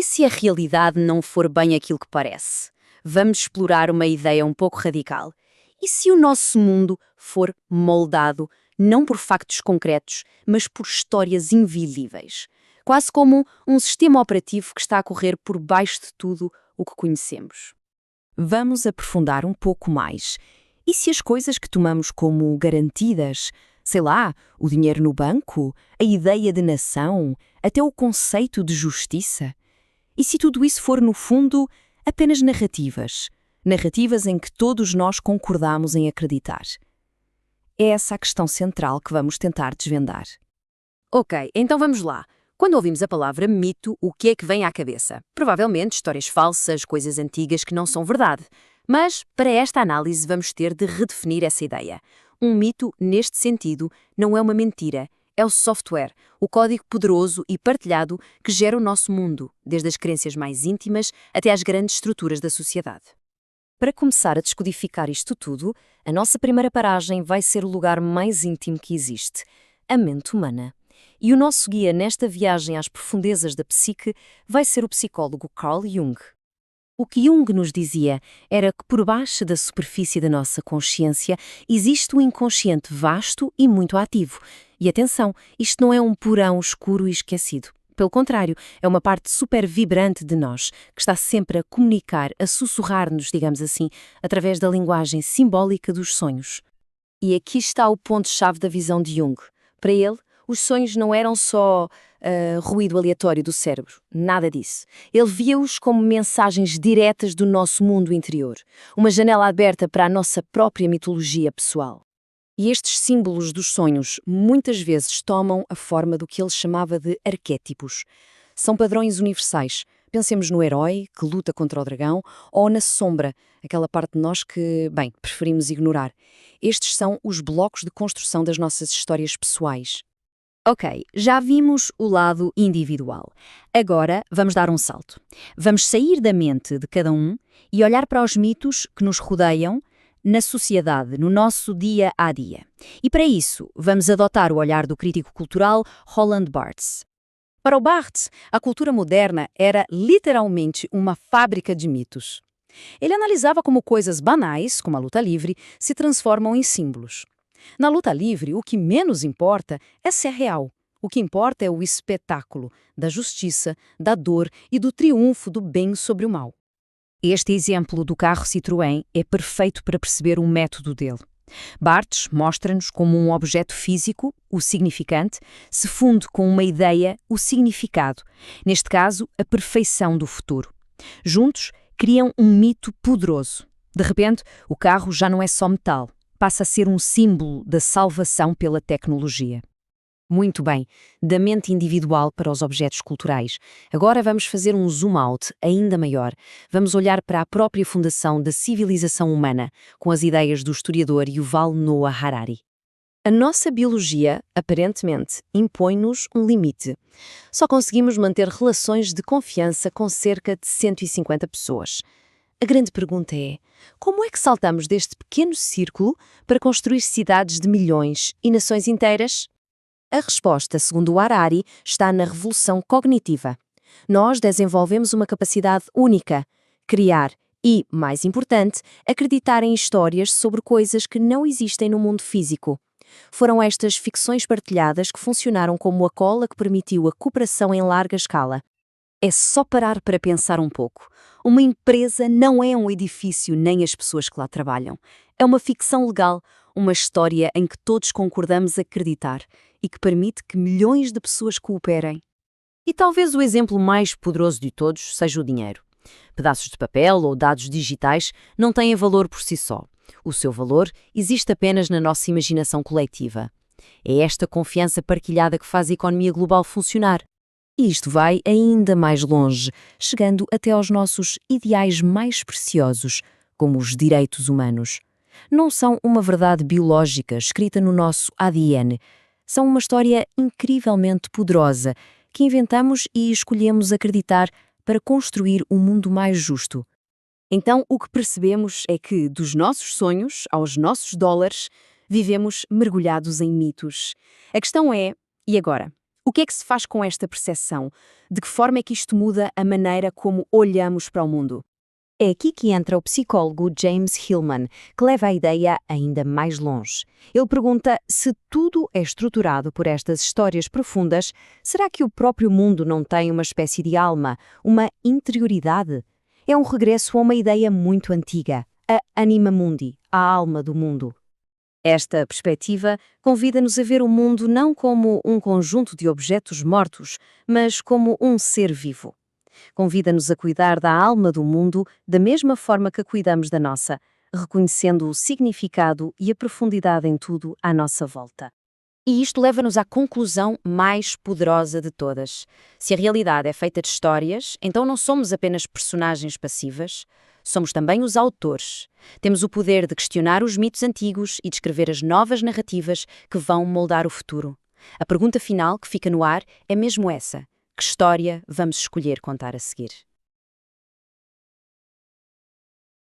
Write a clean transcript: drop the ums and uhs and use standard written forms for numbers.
E se a realidade não for bem aquilo que parece? Vamos explorar uma ideia um pouco radical. E se o nosso mundo for moldado não por factos concretos, mas por histórias invisíveis? Quase como um sistema operativo que está a correr por baixo de tudo o que conhecemos. Vamos aprofundar um pouco mais. E se as coisas que tomamos como garantidas, sei lá, o dinheiro no banco, a ideia de nação, até o conceito de justiça? E se tudo isso for, no fundo, apenas narrativas? Narrativas em que todos nós concordamos em acreditar? É essa a questão central que vamos tentar desvendar. Ok, então vamos lá. Quando ouvimos a palavra mito, o que é que vem à cabeça? Provavelmente histórias falsas, coisas antigas que não são verdade. Mas, para esta análise, vamos ter de redefinir essa ideia. Um mito, neste sentido, não é uma mentira. É o software, o código poderoso e partilhado que gera o nosso mundo, desde as crenças mais íntimas até às grandes estruturas da sociedade. Para começar a descodificar isto tudo, a nossa primeira paragem vai ser o lugar mais íntimo que existe, a mente humana. E o nosso guia nesta viagem às profundezas da psique vai ser o psicólogo Carl Jung. O que Jung nos dizia era que por baixo da superfície da nossa consciência existe um inconsciente vasto e muito ativo. E atenção, isto não é um porão escuro e esquecido. Pelo contrário, é uma parte super vibrante de nós, que está sempre a comunicar, a sussurrar-nos, digamos assim, através da linguagem simbólica dos sonhos. E aqui está o ponto-chave da visão de Jung. Para ele, os sonhos não eram só ruído aleatório do cérebro, nada disso. Ele via-os como mensagens diretas do nosso mundo interior, uma janela aberta para a nossa própria mitologia pessoal. E estes símbolos dos sonhos muitas vezes tomam a forma do que ele chamava de arquétipos. São padrões universais. Pensemos no herói que luta contra o dragão ou na sombra, aquela parte de nós que, bem, preferimos ignorar. Estes são os blocos de construção das nossas histórias pessoais. Ok, já vimos o lado individual. Agora vamos dar um salto. Vamos sair da mente de cada um e olhar para os mitos que nos rodeiam na sociedade, no nosso dia a dia. E para isso, vamos adotar o olhar do crítico cultural Roland Barthes. Para o Barthes, a cultura moderna era literalmente uma fábrica de mitos. Ele analisava como coisas banais, como a luta livre, se transformam em símbolos. Na luta livre, o que menos importa é ser real. O que importa é o espetáculo da justiça, da dor e do triunfo do bem sobre o mal. Este exemplo do carro Citroën é perfeito para perceber o método dele. Barthes mostra-nos como um objeto físico, o significante, se funde com uma ideia, o significado, neste caso, a perfeição do futuro. Juntos, criam um mito poderoso. De repente, o carro já não é só metal, passa a ser um símbolo da salvação pela tecnologia. Muito bem, da mente individual para os objetos culturais. Agora vamos fazer um zoom out ainda maior. Vamos olhar para a própria fundação da civilização humana, com as ideias do historiador Yuval Noah Harari. A nossa biologia, aparentemente, impõe-nos um limite. Só conseguimos manter relações de confiança com cerca de 150 pessoas. A grande pergunta é, como é que saltamos deste pequeno círculo para construir cidades de milhões e nações inteiras? A resposta, segundo o Harari, está na revolução cognitiva. Nós desenvolvemos uma capacidade única, criar e, mais importante, acreditar em histórias sobre coisas que não existem no mundo físico. Foram estas ficções partilhadas que funcionaram como a cola que permitiu a cooperação em larga escala. É só parar para pensar um pouco. Uma empresa não é um edifício nem as pessoas que lá trabalham. É uma ficção legal, uma história em que todos concordamos acreditar e que permite que milhões de pessoas cooperem. E talvez o exemplo mais poderoso de todos seja o dinheiro. Pedaços de papel ou dados digitais não têm valor por si só. O seu valor existe apenas na nossa imaginação coletiva. É esta confiança partilhada que faz a economia global funcionar. E isto vai ainda mais longe, chegando até aos nossos ideais mais preciosos, como os direitos humanos. Não são uma verdade biológica escrita no nosso ADN. São uma história incrivelmente poderosa que inventamos e escolhemos acreditar para construir um mundo mais justo. Então, o que percebemos é que, dos nossos sonhos aos nossos dólares, vivemos mergulhados em mitos. A questão é, e agora? O que é que se faz com esta percepção? De que forma é que isto muda a maneira como olhamos para o mundo? É aqui que entra o psicólogo James Hillman, que leva a ideia ainda mais longe. Ele pergunta se tudo é estruturado por estas histórias profundas, será que o próprio mundo não tem uma espécie de alma, uma interioridade? É um regresso a uma ideia muito antiga, a anima mundi, a alma do mundo. Esta perspectiva convida-nos a ver o mundo não como um conjunto de objetos mortos, mas como um ser vivo. Convida-nos a cuidar da alma do mundo da mesma forma que cuidamos da nossa, reconhecendo o significado e a profundidade em tudo à nossa volta. E isto leva-nos à conclusão mais poderosa de todas. Se a realidade é feita de histórias, então não somos apenas personagens passivas, somos também os autores. Temos o poder de questionar os mitos antigos e de escrever as novas narrativas que vão moldar o futuro. A pergunta final que fica no ar é mesmo essa: que história vamos escolher contar a seguir?